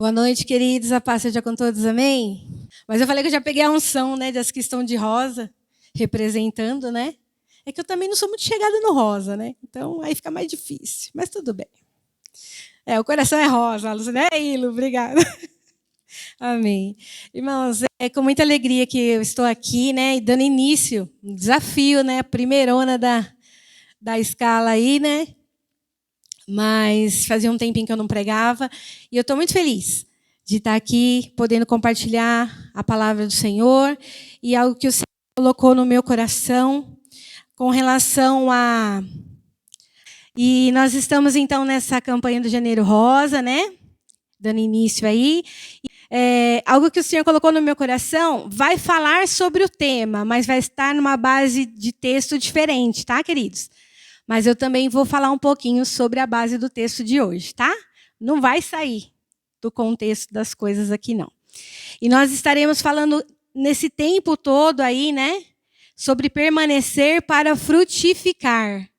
Boa noite, queridos. A paz seja com todos, amém? Mas eu falei que eu já peguei a unção, né, das que estão de rosa, representando, né? É que eu também não sou muito chegada no rosa, né? Então aí fica mais difícil, mas tudo bem. O coração é rosa, Luciana. É Ilo, obrigada. Amém. Irmãos, é com muita alegria que eu estou aqui, né, e dando início, um desafio, né, a primeirona da escala aí, né? Mas fazia um tempinho que eu não pregava e eu estou muito feliz de estar aqui podendo compartilhar a palavra do Senhor e algo que o Senhor colocou no meu coração com relação a... E nós estamos então nessa campanha do Janeiro Rosa, né? Dando início aí. Algo que o Senhor colocou no meu coração vai falar sobre o tema, mas vai estar numa base de texto diferente, tá, queridos? Mas eu também vou falar um pouquinho sobre a base do texto de hoje, tá? Não vai sair do contexto das coisas aqui, não. E nós estaremos falando nesse tempo todo aí, né? Sobre permanecer para frutificar.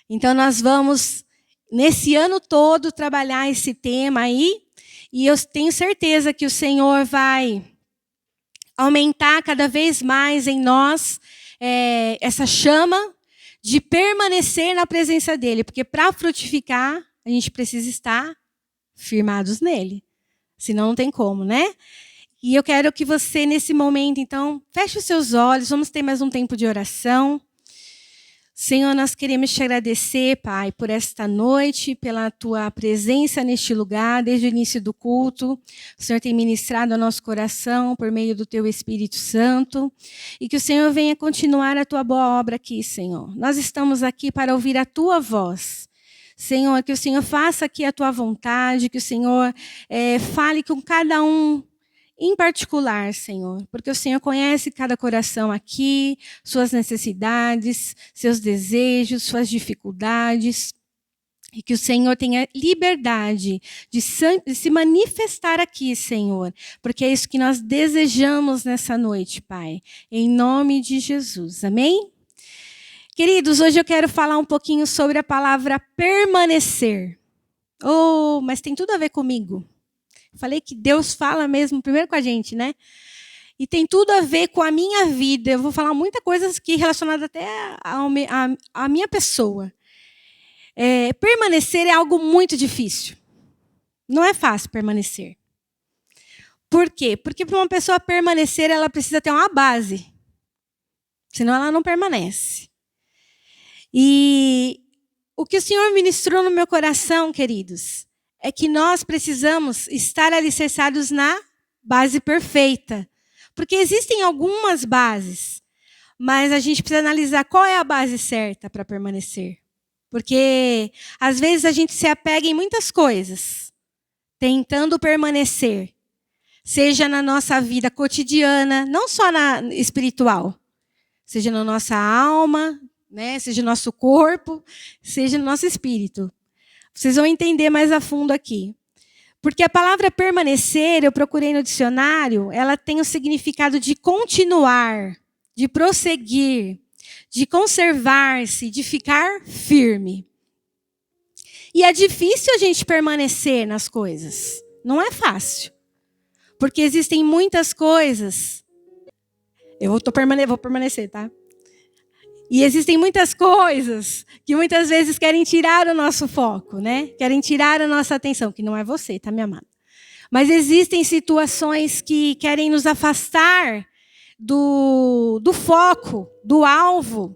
Então, nós vamos, nesse ano todo, trabalhar esse tema aí. E eu tenho certeza que o Senhor vai aumentar cada vez mais em nós essa chama de permanecer na presença dele, porque para frutificar, a gente precisa estar firmados nele. Senão não tem como, né? E eu quero que você, nesse momento, então, feche os seus olhos, vamos ter mais um tempo de oração. Senhor, nós queremos te agradecer, Pai, por esta noite, pela tua presença neste lugar, desde o início do culto. O Senhor tem ministrado ao nosso coração por meio do teu Espírito Santo. E que o Senhor venha continuar a tua boa obra aqui, Senhor. Nós estamos aqui para ouvir a tua voz. Senhor, que o Senhor faça aqui a tua vontade, que o Senhor fale com cada um em particular, Senhor, porque o Senhor conhece cada coração aqui, suas necessidades, seus desejos, suas dificuldades, e que o Senhor tenha liberdade de se manifestar aqui, Senhor, porque é isso que nós desejamos nessa noite, Pai, em nome de Jesus, amém? Queridos, hoje eu quero falar um pouquinho sobre a palavra permanecer. Oh, mas tem tudo a ver comigo. Falei que Deus fala mesmo primeiro com a gente, né? E tem tudo a ver com a minha vida. Eu vou falar muita coisa aqui relacionada até à minha pessoa. Permanecer é algo muito difícil. Não é fácil permanecer. Por quê? Porque para uma pessoa permanecer, ela precisa ter uma base. Senão ela não permanece. E o que o Senhor ministrou no meu coração, queridos, é que nós precisamos estar alicerçados na base perfeita. Porque existem algumas bases, mas a gente precisa analisar qual é a base certa para permanecer. Porque, às vezes, a gente se apega em muitas coisas, tentando permanecer. Seja na nossa vida cotidiana, não só na espiritual. Seja na nossa alma, né? Seja no nosso corpo, seja no nosso espírito. Vocês vão entender mais a fundo aqui. Porque a palavra permanecer, eu procurei no dicionário, ela tem o significado de continuar, de prosseguir, de conservar-se, de ficar firme. E é difícil a gente permanecer nas coisas. Não é fácil. Porque existem muitas coisas. Vou permanecer, tá? E existem muitas coisas que muitas vezes querem tirar o nosso foco, né? Querem tirar a nossa atenção, que não é você, tá, minha amada? Mas existem situações que querem nos afastar do foco, do alvo,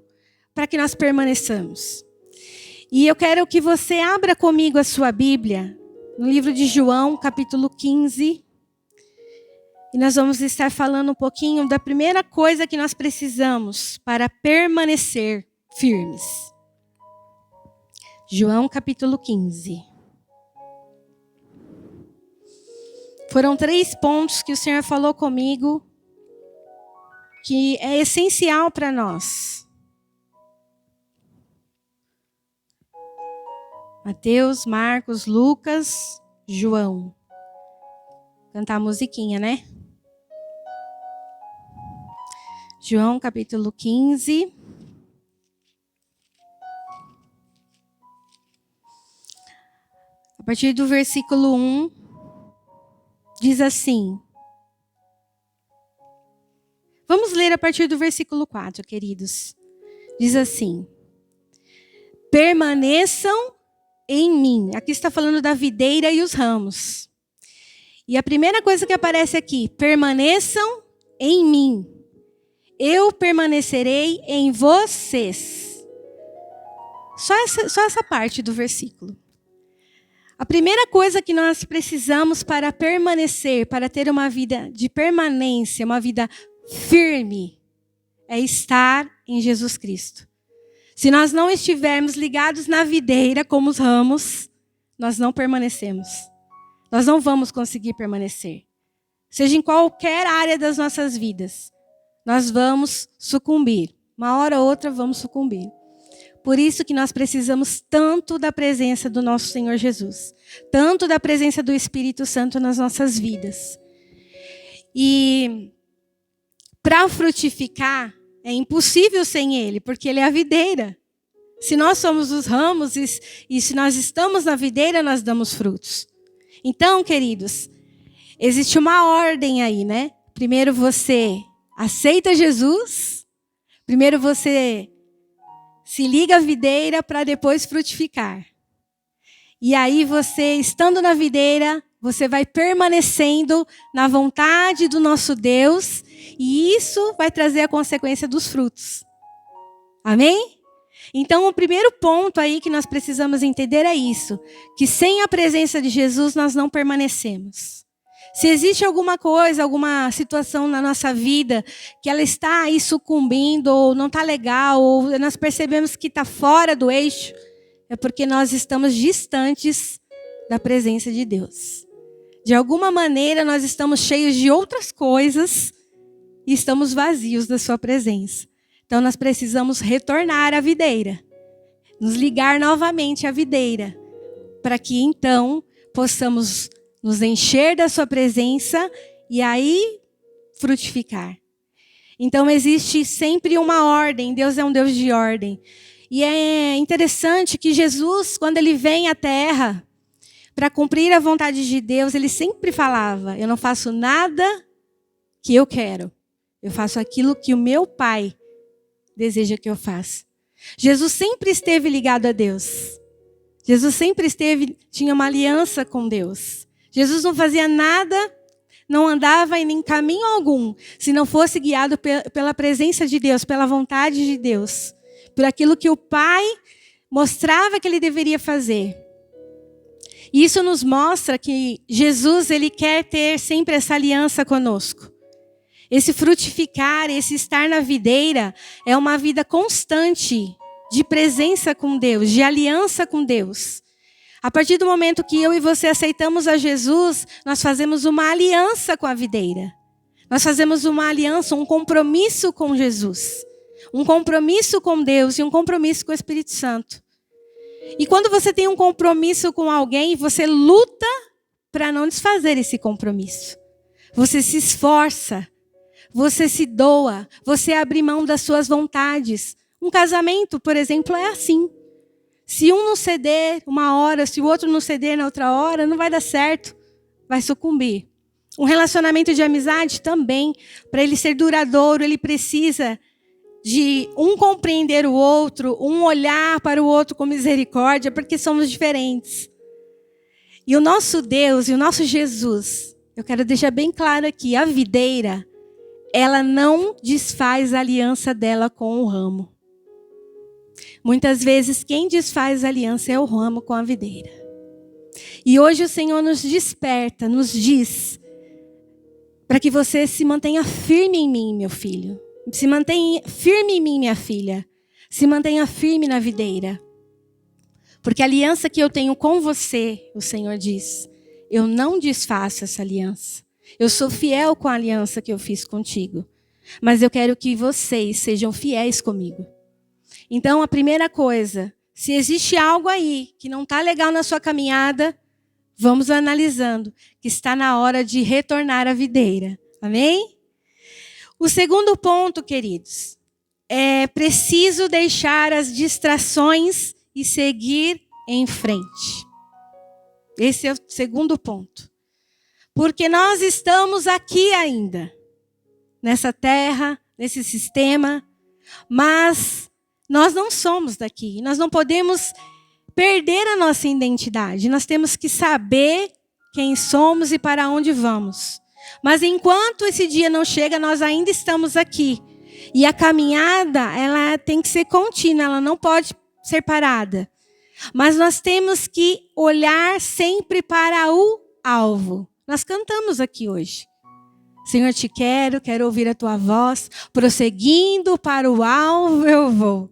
para que nós permaneçamos. E eu quero que você abra comigo a sua Bíblia, no livro de João, capítulo 15. E nós vamos estar falando um pouquinho da primeira coisa que nós precisamos para permanecer firmes. João capítulo 15. Foram 3 pontos que o Senhor falou comigo, que é essencial para nós. Mateus, Marcos, Lucas, João. Cantar a musiquinha, né? João capítulo 15. A partir do versículo 1. diz assim. Vamos ler a partir do versículo 4, queridos. Diz assim: permaneçam em mim. Aqui está falando da videira e os ramos. E a primeira coisa que aparece aqui: permaneçam em mim. Eu permanecerei em vocês. Só essa parte do versículo. A primeira coisa que nós precisamos para permanecer, para ter uma vida de permanência, uma vida firme, é estar em Jesus Cristo. Se nós não estivermos ligados na videira como os ramos, nós não permanecemos. Nós não vamos conseguir permanecer. Seja em qualquer área das nossas vidas, nós vamos sucumbir. Uma hora ou outra vamos sucumbir. Por isso que nós precisamos tanto da presença do nosso Senhor Jesus. Tanto da presença do Espírito Santo nas nossas vidas. E para frutificar, é impossível sem Ele, porque Ele é a videira. Se nós somos os ramos e se nós estamos na videira, nós damos frutos. Então, queridos, existe uma ordem aí, né? Primeiro você aceita Jesus. Primeiro você se liga à videira para depois frutificar. E aí você, estando na videira, você vai permanecendo na vontade do nosso Deus. E isso vai trazer a consequência dos frutos. Amém? Então, o primeiro ponto aí que nós precisamos entender é isso. Que sem a presença de Jesus, nós não permanecemos. Se existe alguma coisa, alguma situação na nossa vida que ela está aí sucumbindo, ou não está legal, ou nós percebemos que está fora do eixo, é porque nós estamos distantes da presença de Deus. De alguma maneira, nós estamos cheios de outras coisas e estamos vazios da sua presença. Então, nós precisamos retornar à videira, nos ligar novamente à videira, para que então possamos nos encher da sua presença e aí frutificar. Então existe sempre uma ordem, Deus é um Deus de ordem. E é interessante que Jesus, quando ele vem à terra para cumprir a vontade de Deus, ele sempre falava: eu não faço nada que eu quero, eu faço aquilo que o meu Pai deseja que eu faça. Jesus sempre esteve ligado a Deus. Jesus sempre tinha uma aliança com Deus. Jesus não fazia nada, não andava em caminho algum, se não fosse guiado pela presença de Deus, pela vontade de Deus, por aquilo que o Pai mostrava que ele deveria fazer. E isso nos mostra que Jesus, ele quer ter sempre essa aliança conosco. Esse frutificar, esse estar na videira, é uma vida constante de presença com Deus, de aliança com Deus. A partir do momento que eu e você aceitamos a Jesus, nós fazemos uma aliança com a videira. Nós fazemos uma aliança, um compromisso com Jesus. Um compromisso com Deus e um compromisso com o Espírito Santo. E quando você tem um compromisso com alguém, você luta para não desfazer esse compromisso. Você se esforça, você se doa, você abre mão das suas vontades. Um casamento, por exemplo, é assim. Se um não ceder uma hora, se o outro não ceder na outra hora, não vai dar certo, vai sucumbir. Um relacionamento de amizade também, para ele ser duradouro, ele precisa de um compreender o outro, um olhar para o outro com misericórdia, porque somos diferentes. E o nosso Deus e o nosso Jesus, eu quero deixar bem claro aqui, a videira, ela não desfaz a aliança dela com o ramo. Muitas vezes quem desfaz a aliança é o ramo com a videira. E hoje o Senhor nos desperta, nos diz, para que você se mantenha firme em mim, meu filho. Se mantenha firme em mim, minha filha. Se mantenha firme na videira. Porque a aliança que eu tenho com você, o Senhor diz, eu não desfaço essa aliança. Eu sou fiel com a aliança que eu fiz contigo. Mas eu quero que vocês sejam fiéis comigo. Então, a primeira coisa, se existe algo aí que não está legal na sua caminhada, vamos analisando, que está na hora de retornar à videira. Amém? O segundo ponto, queridos, é preciso deixar as distrações e seguir em frente. Esse é o segundo ponto. Porque nós estamos aqui ainda, nessa terra, nesse sistema, mas nós não somos daqui. Nós não podemos perder a nossa identidade. Nós temos que saber quem somos e para onde vamos. Mas enquanto esse dia não chega, nós ainda estamos aqui. E a caminhada, ela tem que ser contínua, ela não pode ser parada. Mas nós temos que olhar sempre para o alvo. Nós cantamos aqui hoje. Senhor, te quero ouvir a tua voz. Prosseguindo para o alvo eu vou.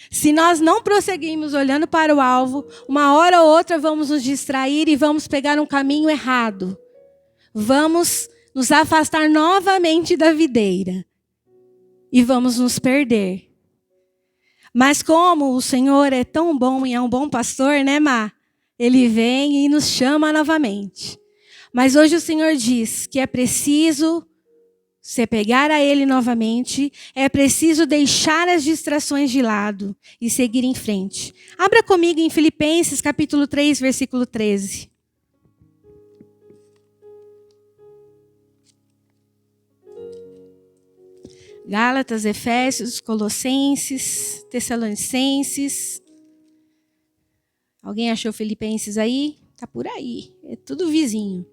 Se nós não prosseguirmos olhando para o alvo, uma hora ou outra vamos nos distrair e vamos pegar um caminho errado. Vamos nos afastar novamente da videira. E vamos nos perder. Mas como o Senhor é tão bom e é um bom pastor, né, Má? Ele vem e nos chama novamente. Mas hoje o Senhor diz que é preciso se apegar a Ele novamente, é preciso deixar as distrações de lado e seguir em frente. Abra comigo em Filipenses capítulo 3, versículo 13. Gálatas, Efésios, Colossenses, Tessalonicenses. Alguém achou Filipenses aí? Tá por aí, é tudo vizinho.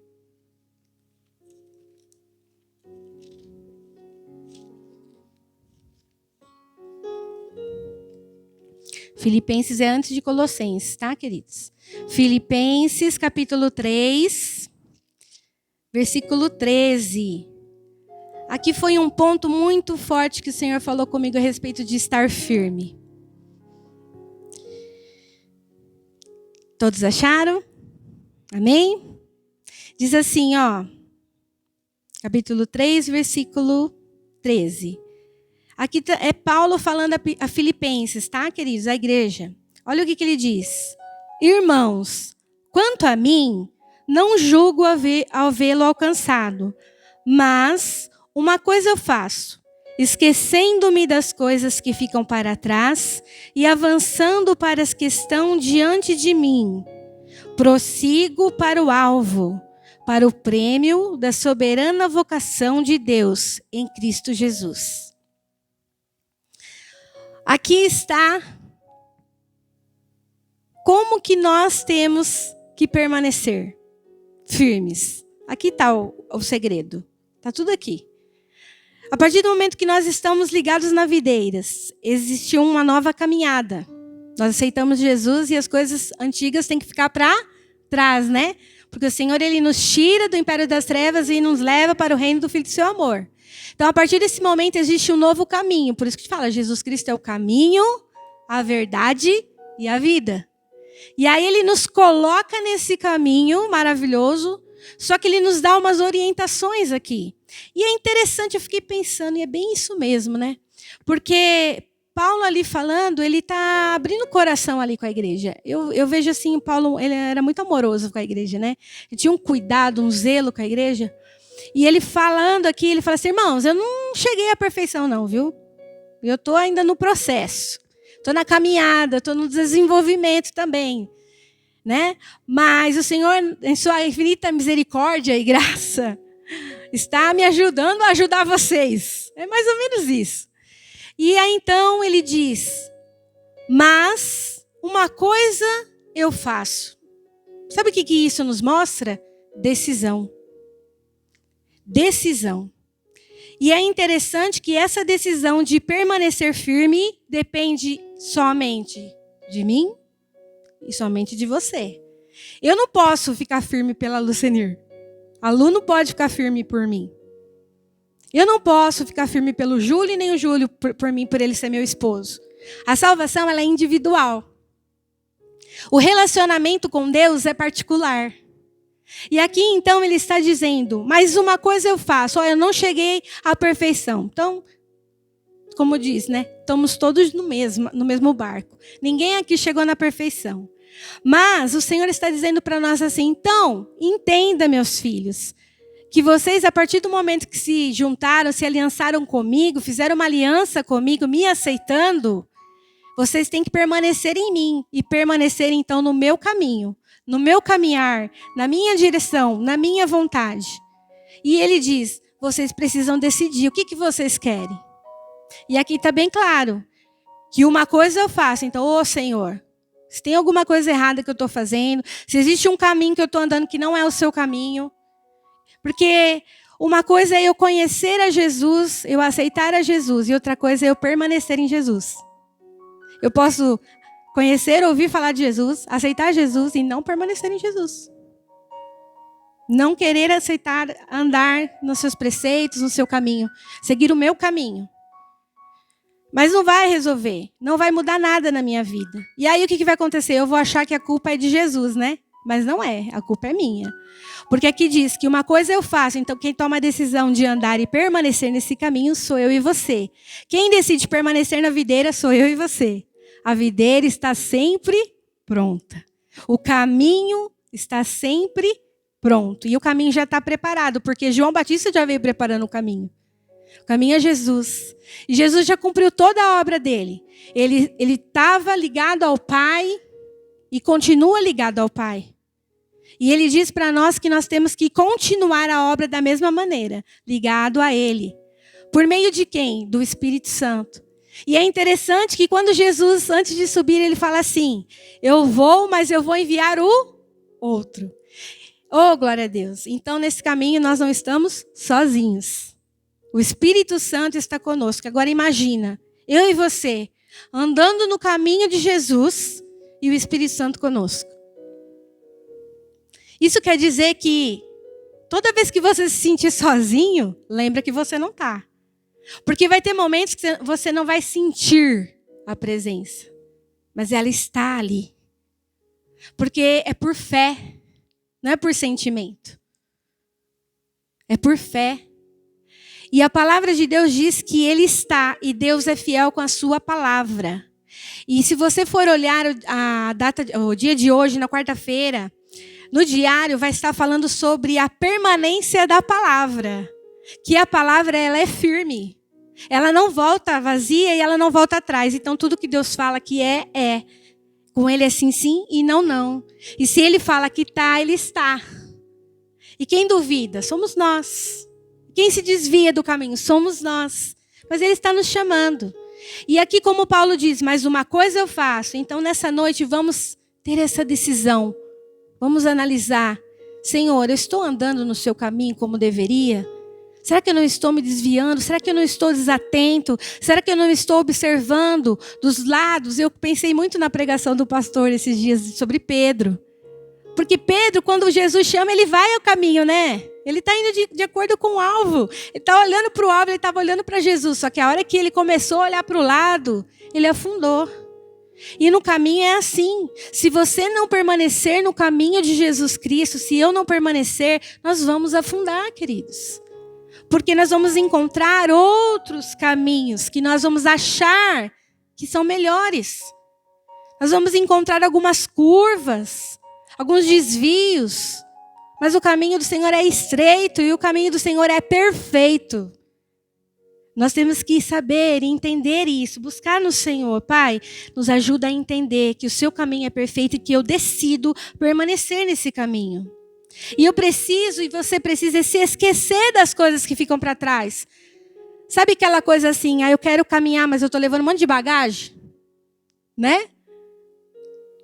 Filipenses é antes de Colossenses, tá, queridos? Filipenses, capítulo 3, versículo 13. Aqui foi um ponto muito forte que o Senhor falou comigo a respeito de estar firme. Todos acharam? Amém? Diz assim, ó. Capítulo 3, versículo 13. Aqui é Paulo falando a Filipenses, tá, queridos? A igreja. Olha o que ele diz. Irmãos, quanto a mim, não julgo ao vê-lo alcançado, mas uma coisa eu faço, esquecendo-me das coisas que ficam para trás e avançando para as que estão diante de mim. Prossigo para o alvo, para o prêmio da soberana vocação de Deus em Cristo Jesus. Aqui está como que nós temos que permanecer firmes. Aqui está o segredo. Está tudo aqui. A partir do momento que nós estamos ligados na videiras, existe uma nova caminhada. Nós aceitamos Jesus e as coisas antigas têm que ficar para trás, né? Porque o Senhor, Ele nos tira do império das trevas e nos leva para o reino do Filho do seu amor. Então, a partir desse momento, existe um novo caminho. Por isso que fala, Jesus Cristo é o caminho, a verdade e a vida. E aí Ele nos coloca nesse caminho maravilhoso, só que Ele nos dá umas orientações aqui. E é interessante, eu fiquei pensando, e é bem isso mesmo, né? Porque Paulo ali falando, ele está abrindo o coração ali com a igreja. Eu vejo assim, Paulo, ele era muito amoroso com a igreja, né? Ele tinha um cuidado, um zelo com a igreja. E ele falando aqui, ele fala assim, irmãos, eu não cheguei à perfeição não, viu? Eu estou ainda no processo. Estou na caminhada, estou no desenvolvimento também. Né? Mas o Senhor, em sua infinita misericórdia e graça, está me ajudando a ajudar vocês. É mais ou menos isso. E aí então ele diz, mas uma coisa eu faço. Sabe o que isso nos mostra? Decisão. Decisão. E é interessante que essa decisão de permanecer firme depende somente de mim e somente de você. Eu não posso ficar firme pela Lucenir. A Lu não pode ficar firme por mim. Eu não posso ficar firme pelo Júlio e nem o Júlio por mim, por ele ser meu esposo. A salvação, ela é individual. O relacionamento com Deus é particular. E aqui, então, ele está dizendo, mas uma coisa eu faço, eu não cheguei à perfeição. Então, como diz, né? Estamos todos no mesmo barco. Ninguém aqui chegou na perfeição. Mas o Senhor está dizendo para nós assim, então, entenda, meus filhos, que vocês, a partir do momento que se juntaram, se aliançaram comigo, fizeram uma aliança comigo, me aceitando, vocês têm que permanecer em mim e permanecer, então, no meu caminho. no meu caminhar, na minha direção, na minha vontade. E ele diz, vocês precisam decidir o que vocês querem. E aqui está bem claro que uma coisa eu faço. Então, ô Senhor, se tem alguma coisa errada que eu estou fazendo, se existe um caminho que eu estou andando que não é o seu caminho. Porque uma coisa é eu conhecer a Jesus, eu aceitar a Jesus. E outra coisa é eu permanecer em Jesus. Eu posso conhecer, ouvir falar de Jesus, aceitar Jesus e não permanecer em Jesus. Não querer aceitar andar nos seus preceitos, no seu caminho. Seguir o meu caminho. Mas não vai resolver. Não vai mudar nada na minha vida. E aí o que vai acontecer? Eu vou achar que a culpa é de Jesus, né? Mas não é. A culpa é minha. Porque aqui diz que uma coisa eu faço. Então quem toma a decisão de andar e permanecer nesse caminho sou eu e você. Quem decide permanecer na videira sou eu e você. A videira está sempre pronta. O caminho está sempre pronto. E o caminho já está preparado. Porque João Batista já veio preparando o caminho. O caminho é Jesus. E Jesus já cumpriu toda a obra dele. Ele estava ligado ao Pai e continua ligado ao Pai. E ele diz para nós que nós temos que continuar a obra da mesma maneira, ligado a ele. Por meio de quem? Do Espírito Santo. E é interessante que quando Jesus, antes de subir, ele fala assim, eu vou, mas eu vou enviar o outro. Oh, glória a Deus. Então, nesse caminho, nós não estamos sozinhos. O Espírito Santo está conosco. Agora imagina, eu e você, andando no caminho de Jesus e o Espírito Santo conosco. Isso quer dizer que toda vez que você se sentir sozinho, lembra que você não está. Porque vai ter momentos que você não vai sentir a presença. Mas ela está ali. Porque é por fé, não é por sentimento. É por fé. E a palavra de Deus diz que Ele está e Deus é fiel com a sua palavra. E se você for olhar o dia de hoje, na quarta-feira, no diário vai estar falando sobre a permanência da palavra. Que a palavra ela é firme. Ela não volta vazia e ela não volta atrás. Então tudo que Deus fala que é, é. Com Ele é sim, sim e não, não. E se Ele fala que está, Ele está. E quem duvida? Somos nós. Quem se desvia do caminho? Somos nós. Mas Ele está nos chamando. E aqui como Paulo diz, mas uma coisa eu faço. Então nessa noite vamos ter essa decisão. Vamos analisar. Senhor, eu estou andando no seu caminho como deveria? Será que eu não estou me desviando? Será que eu não estou desatento? Será que eu não estou observando dos lados? Eu pensei muito na pregação do pastor esses dias sobre Pedro. Porque Pedro, quando Jesus chama, ele vai ao caminho, né? Ele está indo de acordo com o alvo. Ele está olhando para o alvo, ele estava olhando para Jesus. Só que a hora que ele começou a olhar para o lado, ele afundou. E no caminho é assim. Se você não permanecer no caminho de Jesus Cristo, se eu não permanecer, nós vamos afundar, queridos. Porque nós vamos encontrar outros caminhos que nós vamos achar que são melhores. Nós vamos encontrar algumas curvas, alguns desvios. Mas o caminho do Senhor é estreito e o caminho do Senhor é perfeito. Nós temos que saber e entender isso, buscar no Senhor. Pai, nos ajuda a entender que o seu caminho é perfeito e que eu decido permanecer nesse caminho. E eu preciso e você precisa se esquecer das coisas que ficam para trás. Sabe aquela coisa assim, eu quero caminhar, mas eu estou levando um monte de bagagem? Né?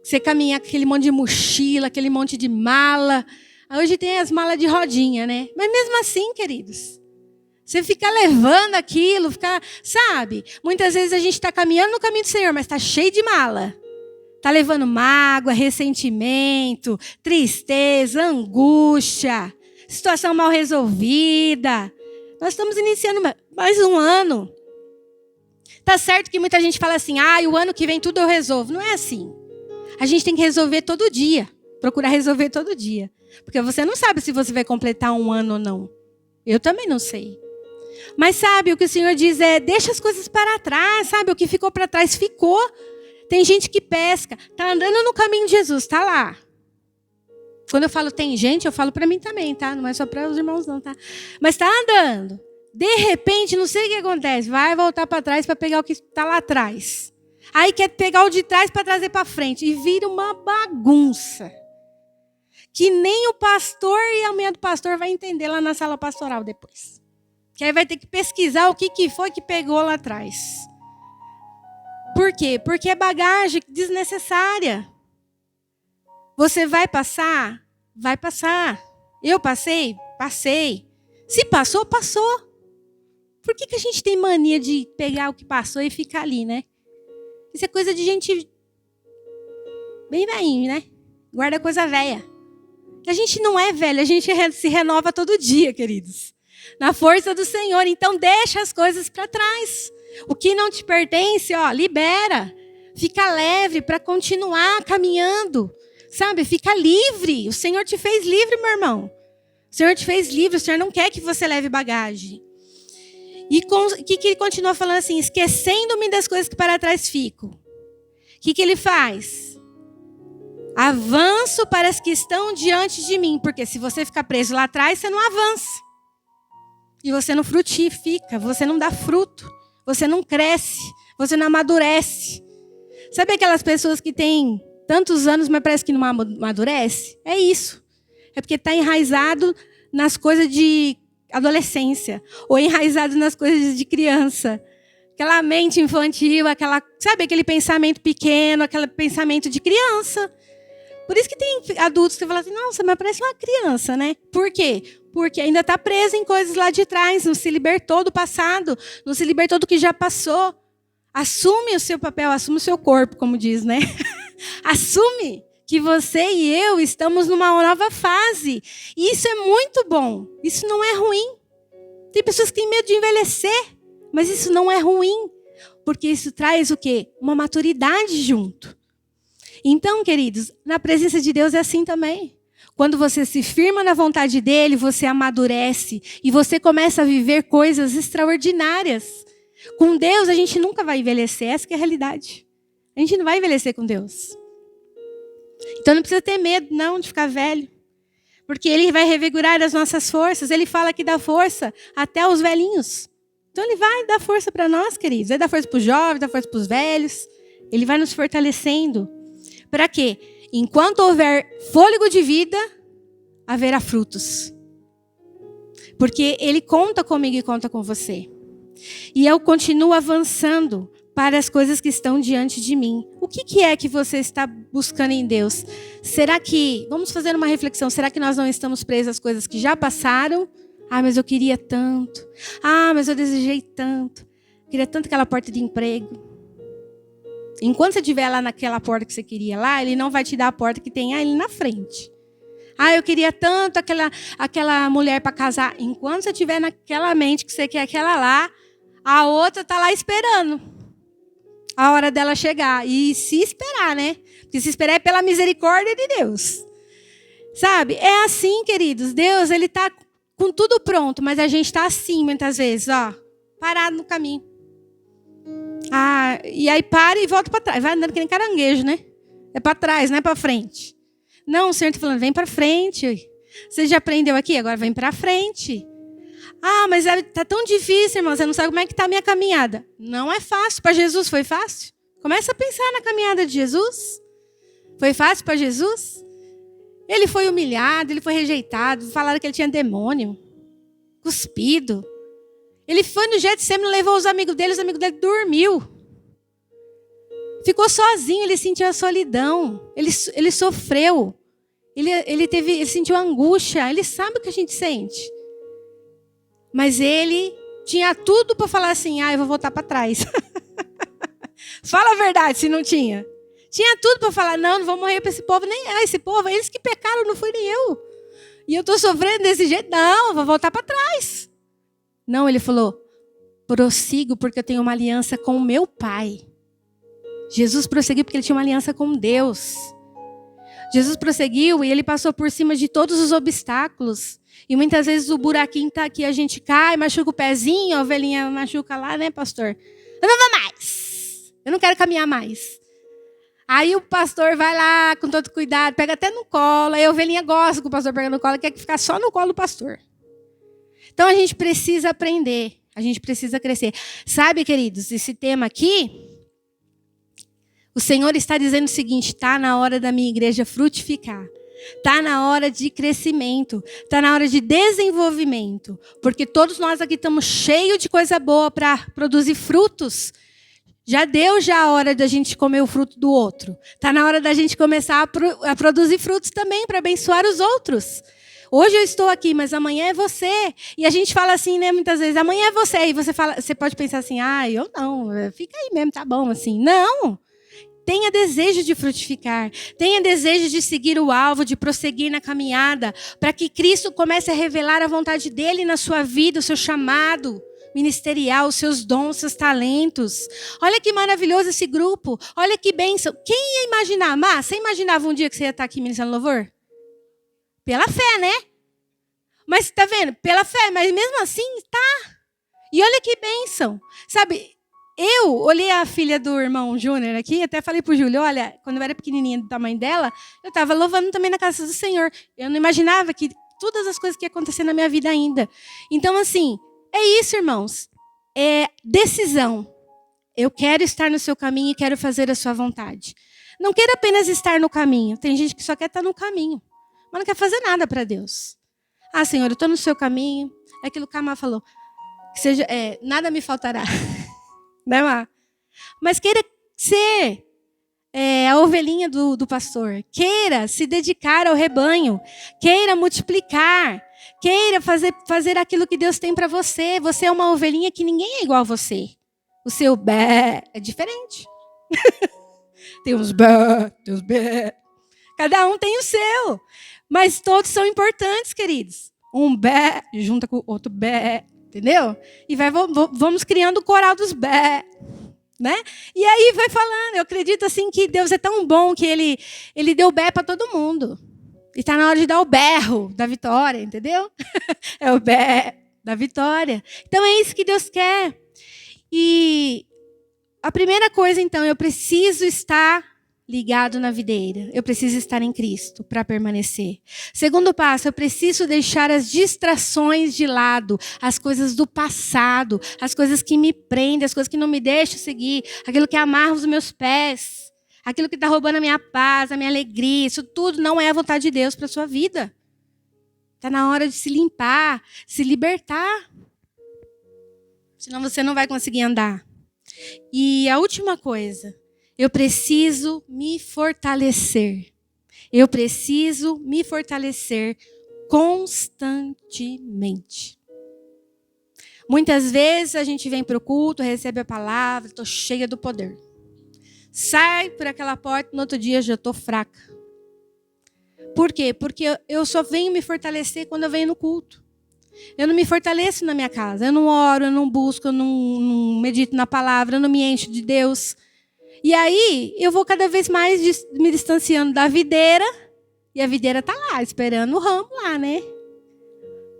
Você caminha com aquele monte de mochila, aquele monte de mala. Hoje tem as malas de rodinha, né? Mas mesmo assim, queridos, você fica levando aquilo, sabe? Muitas vezes a gente está caminhando no caminho do Senhor, mas está cheio de mala. Está levando mágoa, ressentimento, tristeza, angústia, situação mal resolvida. Nós estamos iniciando mais um ano. Tá certo que muita gente fala assim, o ano que vem tudo eu resolvo. Não é assim. A gente tem que resolver todo dia. Procurar resolver todo dia. Porque você não sabe se você vai completar um ano ou não. Eu também não sei. Mas sabe, o que o Senhor diz é, deixa as coisas para trás, sabe? O que ficou para trás, ficou. Tem gente que pesca, está andando no caminho de Jesus, está lá. Quando eu falo tem gente, eu falo para mim também, tá? Não é só para os irmãos não, tá? Mas está andando. De repente, não sei o que acontece, vai voltar para trás para pegar o que está lá atrás. Aí quer pegar o de trás para trazer para frente. E vira uma bagunça. que nem o pastor e a mulher do pastor vai entender lá na sala pastoral depois. Que aí vai ter que pesquisar o que foi que pegou lá atrás. Por quê? Porque é bagagem desnecessária. Você vai passar? Vai passar. Eu passei? Passei. Se passou, passou. Por que a gente tem mania de pegar o que passou e ficar ali, né? Isso é coisa de gente bem velhinho, né? Guarda coisa velha. A gente não é velho, a gente se renova todo dia, queridos. Na força do Senhor. Então deixa as coisas para trás. O que não te pertence, libera. Fica leve para continuar caminhando. Sabe? Fica livre. O Senhor te fez livre, meu irmão. O Senhor te fez livre. O Senhor não quer que você leve bagagem. E o que ele continua falando assim? Esquecendo-me das coisas que para trás ficam. O que ele faz? Avanço para as que estão diante de mim. Porque se você ficar preso lá atrás, você não avança. E você não frutifica. Você não dá fruto. Você não cresce. Você não amadurece. Sabe aquelas pessoas que têm tantos anos, mas parece que não amadurece? É isso. É porque está enraizado nas coisas de adolescência. Ou enraizado nas coisas de criança. Aquela mente infantil, sabe aquele pensamento pequeno, aquele pensamento de criança. Por isso que tem adultos que falam assim, nossa, mas parece uma criança, né? Por quê? Porque ainda está preso em coisas lá de trás, não se libertou do passado, não se libertou do que já passou. Assume o seu papel, assume o seu corpo, como diz, né? Assume que você e eu estamos numa nova fase. E isso é muito bom. Isso não é ruim. Tem pessoas que têm medo de envelhecer, mas isso não é ruim. Porque isso traz o quê? Uma maturidade junto. Então, queridos, na presença de Deus é assim também. Quando você se firma na vontade dele, você amadurece e você começa a viver coisas extraordinárias. Com Deus, a gente nunca vai envelhecer. Essa que é a realidade. A gente não vai envelhecer com Deus. Então não precisa ter medo, não, de ficar velho. Porque ele vai revigorar as nossas forças. Ele fala que dá força até aos velhinhos. Então ele vai dar força para nós, queridos. Ele dá força para os jovens, dá força para os velhos. Ele vai nos fortalecendo. Para quê? Enquanto houver fôlego de vida, haverá frutos. Porque ele conta comigo e conta com você. E eu continuo avançando para as coisas que estão diante de mim. O que é que você está buscando em Deus? Será que, vamos fazer uma reflexão, será que nós não estamos presos às coisas que já passaram? Ah, mas eu queria tanto. Ah, mas eu desejei tanto. Eu queria tanto aquela porta de emprego. Enquanto você estiver lá naquela porta que você queria lá, ele não vai te dar a porta que tem ali na frente. Ah, eu queria tanto aquela mulher para casar. Enquanto você estiver naquela mente que você quer aquela lá, a outra está lá esperando a hora dela chegar. E se esperar, né? Porque se esperar é pela misericórdia de Deus. Sabe? É assim, queridos. Deus, ele está com tudo pronto, mas a gente está assim, muitas vezes, parado no caminho. Ah, e aí para e volta para trás. Vai andando que nem caranguejo, né? É para trás, não é para frente. Não, o Senhor está falando, vem para frente. Você já aprendeu aqui? Agora vem para frente. Ah, mas está tão difícil, irmão. Você não sabe como é que está a minha caminhada. Não é fácil. Para Jesus foi fácil? Começa a pensar na caminhada de Jesus. Foi fácil para Jesus? Ele foi humilhado, ele foi rejeitado. Falaram que ele tinha demônio. Cuspido. Ele foi no Getsemane, levou os amigos dele dormiu. Ficou sozinho, ele sentiu a solidão. Ele sofreu. Ele sentiu angústia. Ele sabe o que a gente sente. Mas ele tinha tudo para falar assim, eu vou voltar para trás. Fala a verdade, se não tinha. Tinha tudo para falar, não vou morrer para esse povo. Nem esse povo, eles que pecaram, não fui nem eu. E eu estou sofrendo desse jeito. Não, vou voltar para trás. Não, ele falou, prossigo porque eu tenho uma aliança com o meu Pai. Jesus prosseguiu porque ele tinha uma aliança com Deus. Jesus prosseguiu e ele passou por cima de todos os obstáculos. E muitas vezes o buraquinho está aqui, a gente cai, machuca o pezinho, a ovelhinha machuca lá, né, pastor? Eu não vou mais. Eu não quero caminhar mais. Aí o pastor vai lá com todo cuidado, pega até no colo. Aí a ovelhinha gosta que o pastor pega no colo, quer ficar só no colo do pastor. Então a gente precisa aprender, a gente precisa crescer. Sabe, queridos, esse tema aqui, o Senhor está dizendo o seguinte, está na hora da minha igreja frutificar. Está na hora de crescimento. Está na hora de desenvolvimento. Porque todos nós aqui estamos cheios de coisa boa para produzir frutos. Já deu a hora da gente comer o fruto do outro. Está na hora da gente começar a produzir frutos também para abençoar os outros. Hoje eu estou aqui, mas amanhã é você. E a gente fala assim, né, muitas vezes, amanhã é você. E você pode pensar assim, eu não, fica aí mesmo, tá bom assim. Não! Tenha desejo de frutificar. Tenha desejo de seguir o alvo, de prosseguir na caminhada, para que Cristo comece a revelar a vontade dele na sua vida, o seu chamado ministerial, os seus dons, os seus talentos. Olha que maravilhoso esse grupo. Olha que bênção. Quem ia imaginar? Má, você imaginava um dia que você ia estar aqui ministrando louvor? Pela fé, né? Mas tá vendo? Pela fé, mas mesmo assim, tá. E olha que bênção. Sabe, eu olhei a filha do irmão Júnior aqui, até falei pro Júlio, olha, quando eu era pequenininha do tamanho dela, eu estava louvando também na casa do Senhor. Eu não imaginava que todas as coisas que iam acontecer na minha vida ainda. Então, assim, é isso, irmãos. É decisão. Eu quero estar no seu caminho e quero fazer a sua vontade. Não quero apenas estar no caminho. Tem gente que só quer estar no caminho, mas não quer fazer nada para Deus. Senhor, eu estou no seu caminho. É aquilo que a Má falou. Que seja, nada me faltará. Né, Má? Mas queira ser a ovelhinha do pastor. Queira se dedicar ao rebanho. Queira multiplicar. Queira fazer aquilo que Deus tem para você. Você é uma ovelhinha que ninguém é igual a você. O seu bé é diferente. Tem uns bé, tem uns bé. Cada um tem o seu. Mas todos são importantes, queridos. Um bé junta com o outro bé. Entendeu? E vamos criando o coral dos bé. Né? E aí vai falando. Eu acredito assim que Deus é tão bom que ele deu bé para todo mundo. E está na hora de dar o berro da vitória, entendeu? É o bé da vitória. Então é isso que Deus quer. E a primeira coisa, então, eu preciso estar ligado na videira. Eu preciso estar em Cristo para permanecer. Segundo passo, eu preciso deixar as distrações de lado, as coisas do passado, as coisas que me prendem, as coisas que não me deixam seguir, aquilo que amarra os meus pés, aquilo que está roubando a minha paz, a minha alegria. Isso tudo não é a vontade de Deus para a sua vida. Está na hora de se limpar, se libertar. Senão você não vai conseguir andar. E a última coisa, eu preciso me fortalecer. Eu preciso me fortalecer constantemente. Muitas vezes a gente vem para o culto, recebe a palavra, estou cheia do poder. Sai por aquela porta, no outro dia já estou fraca. Por quê? Porque eu só venho me fortalecer quando eu venho no culto. Eu não me fortaleço na minha casa. Eu não oro, eu não busco, eu não medito na palavra, eu não me encho de Deus. E aí, eu vou cada vez mais me distanciando da videira. E a videira está lá, esperando o ramo lá, né?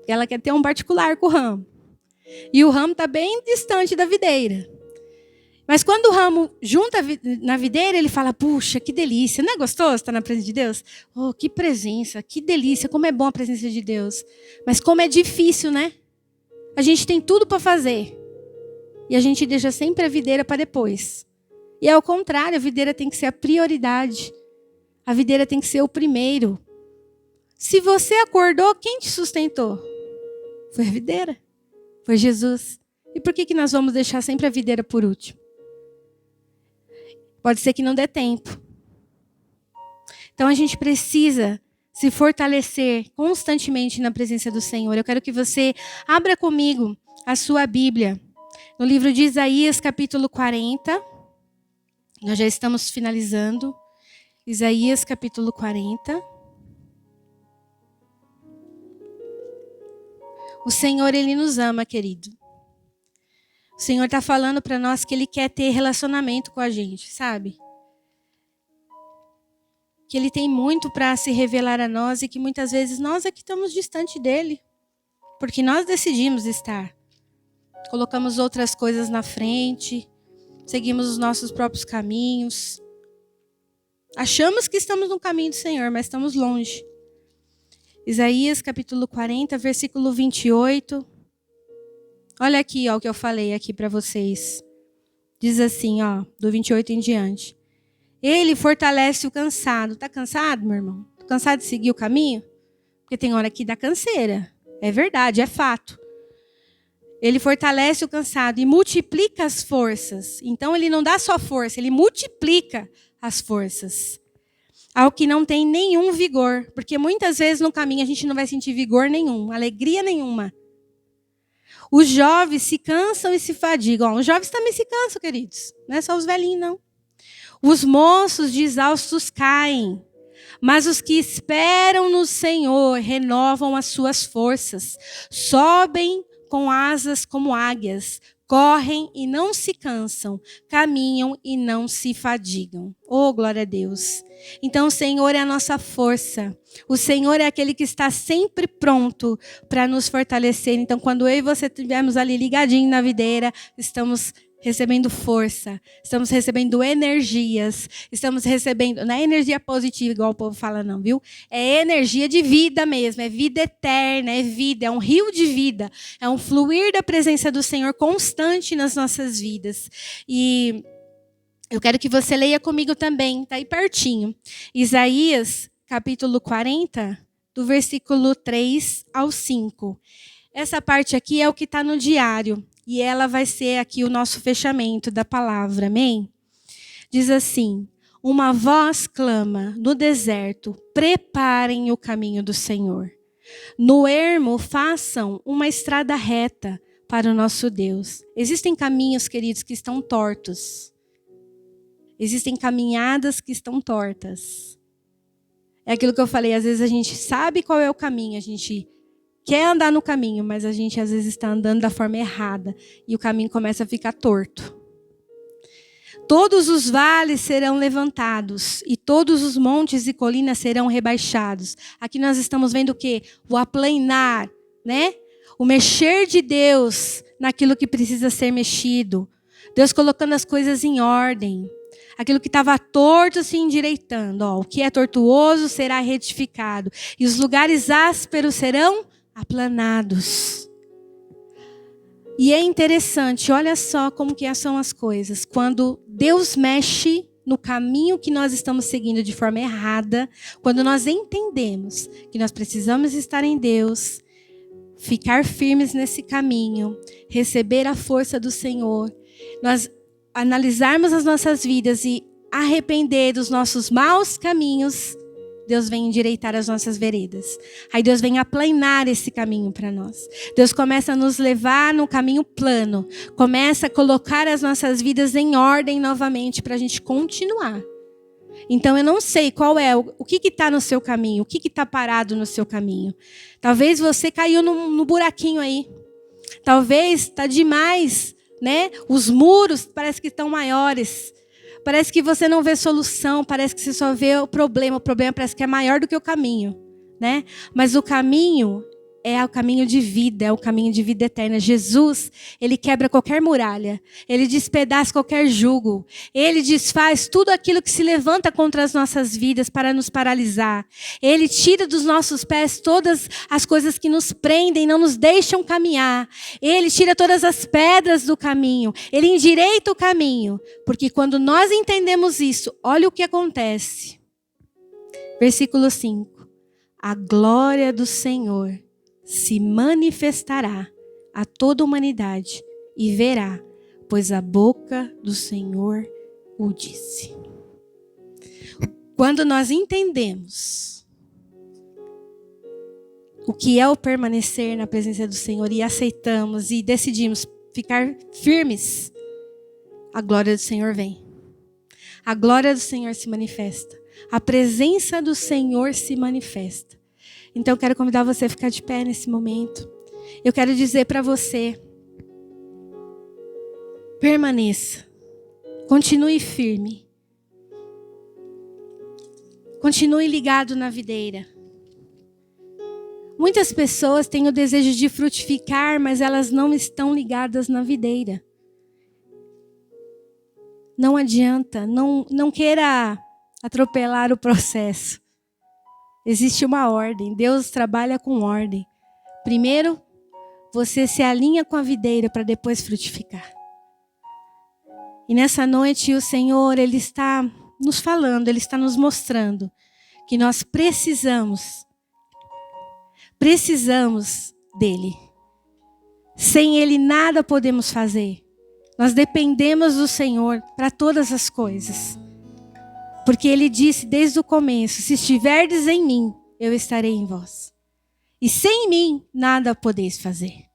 Ela quer ter um particular com o ramo. E o ramo está bem distante da videira. Mas quando o ramo junta na videira, ele fala, puxa, que delícia. Não é gostoso estar na presença de Deus? Oh, que presença, que delícia, como é bom a presença de Deus. Mas como é difícil, né? A gente tem tudo para fazer. E a gente deixa sempre a videira para depois. E ao contrário, a videira tem que ser a prioridade. A videira tem que ser o primeiro. Se você acordou, quem te sustentou? Foi a videira. Foi Jesus. E por que nós vamos deixar sempre a videira por último? Pode ser que não dê tempo. Então a gente precisa se fortalecer constantemente na presença do Senhor. Eu quero que você abra comigo a sua Bíblia. No livro de Isaías, capítulo 40. Nós já estamos finalizando. Isaías, capítulo 40. O Senhor, Ele nos ama, querido. O Senhor está falando para nós que Ele quer ter relacionamento com a gente, sabe? Que Ele tem muito para se revelar a nós e que muitas vezes nós é que estamos distante dEle. Porque nós decidimos estar. Colocamos outras coisas na frente. Seguimos os nossos próprios caminhos. Achamos que estamos no caminho do Senhor, mas estamos longe. Isaías capítulo 40, versículo 28. Olha aqui, ó, o que eu falei aqui para vocês. Diz assim, ó, do 28 em diante. Ele fortalece o cansado. Está cansado, meu irmão? Tô cansado de seguir o caminho? Porque tem hora que dá canseira. É verdade, é fato. Ele fortalece o cansado e multiplica as forças. Então, ele não dá só força, ele multiplica as forças. Ao que não tem nenhum vigor. Porque muitas vezes no caminho a gente não vai sentir vigor nenhum, alegria nenhuma. Os jovens se cansam e se fadigam. Os jovens também se cansam, queridos. Não é só os velhinhos, não. Os moços de exaustos caem. Mas os que esperam no Senhor renovam as suas forças. Sobem com asas como águias. Correm e não se cansam. Caminham e não se fadigam. Oh, glória a Deus. Então o Senhor é a nossa força. O Senhor é aquele que está sempre pronto para nos fortalecer. Então quando eu e você estivermos ali ligadinhos na videira, estamos recebendo força, estamos recebendo energias, estamos recebendo, não é energia positiva igual o povo fala não, viu? É energia de vida mesmo, é vida eterna, é vida, é um rio de vida, é um fluir da presença do Senhor constante nas nossas vidas. E eu quero que você leia comigo também, tá aí pertinho. Isaías, capítulo 40, do versículo 3 ao 5. Essa parte aqui é o que está no diário. E ela vai ser aqui o nosso fechamento da palavra, amém? Diz assim: uma voz clama no deserto, preparem o caminho do Senhor. No ermo, façam uma estrada reta para o nosso Deus. Existem caminhos, queridos, que estão tortos. Existem caminhadas que estão tortas. É aquilo que eu falei, às vezes a gente sabe qual é o caminho, a gente quer andar no caminho, mas a gente às vezes está andando da forma errada e o caminho começa a ficar torto. Todos os vales serão levantados e todos os montes e colinas serão rebaixados. Aqui nós estamos vendo o quê? O aplainar, né? O mexer de Deus naquilo que precisa ser mexido. Deus colocando as coisas em ordem. Aquilo que estava torto se endireitando. Ó, o que é tortuoso será retificado e os lugares ásperos serão aplanados. E é interessante, olha só como que são as coisas. Quando Deus mexe no caminho que nós estamos seguindo de forma errada, quando nós entendemos que nós precisamos estar em Deus, ficar firmes nesse caminho, receber a força do Senhor, nós analisarmos as nossas vidas e arrepender dos nossos maus caminhos, Deus vem endireitar as nossas veredas. Aí Deus vem aplanar esse caminho para nós. Deus começa a nos levar no caminho plano. Começa a colocar as nossas vidas em ordem novamente para a gente continuar. Então eu não sei qual é, o que está no seu caminho, o que está parado no seu caminho. Talvez você caiu no buraquinho aí. Talvez está demais, né? Os muros parece que estão maiores. Parece que você não vê solução, parece que você só vê o problema parece que é maior do que o caminho, né? Mas o caminho é o caminho de vida, é o caminho de vida eterna. Jesus, ele quebra qualquer muralha, ele despedaça qualquer jugo, ele desfaz tudo aquilo que se levanta contra as nossas vidas para nos paralisar. Ele tira dos nossos pés todas as coisas que nos prendem, não nos deixam caminhar. Ele tira todas as pedras do caminho, ele endireita o caminho, porque quando nós entendemos isso, olha o que acontece. Versículo 5. A glória do Senhor se manifestará a toda a humanidade e verá, pois a boca do Senhor o disse. Quando nós entendemos o que é o permanecer na presença do Senhor e aceitamos e decidimos ficar firmes, a glória do Senhor vem. A glória do Senhor se manifesta. A presença do Senhor se manifesta. Então eu quero convidar você a ficar de pé nesse momento. Eu quero dizer para você, permaneça. Continue firme. Continue ligado na videira. Muitas pessoas têm o desejo de frutificar, mas elas não estão ligadas na videira. Não adianta, não queira atropelar o processo. Existe uma ordem, Deus trabalha com ordem. Primeiro, você se alinha com a videira para depois frutificar. E nessa noite o Senhor, Ele está nos falando, Ele está nos mostrando que nós precisamos dele. Sem ele nada podemos fazer. Nós dependemos do Senhor para todas as coisas. Porque ele disse desde o começo: se estiverdes em mim, eu estarei em vós. E sem mim nada podeis fazer.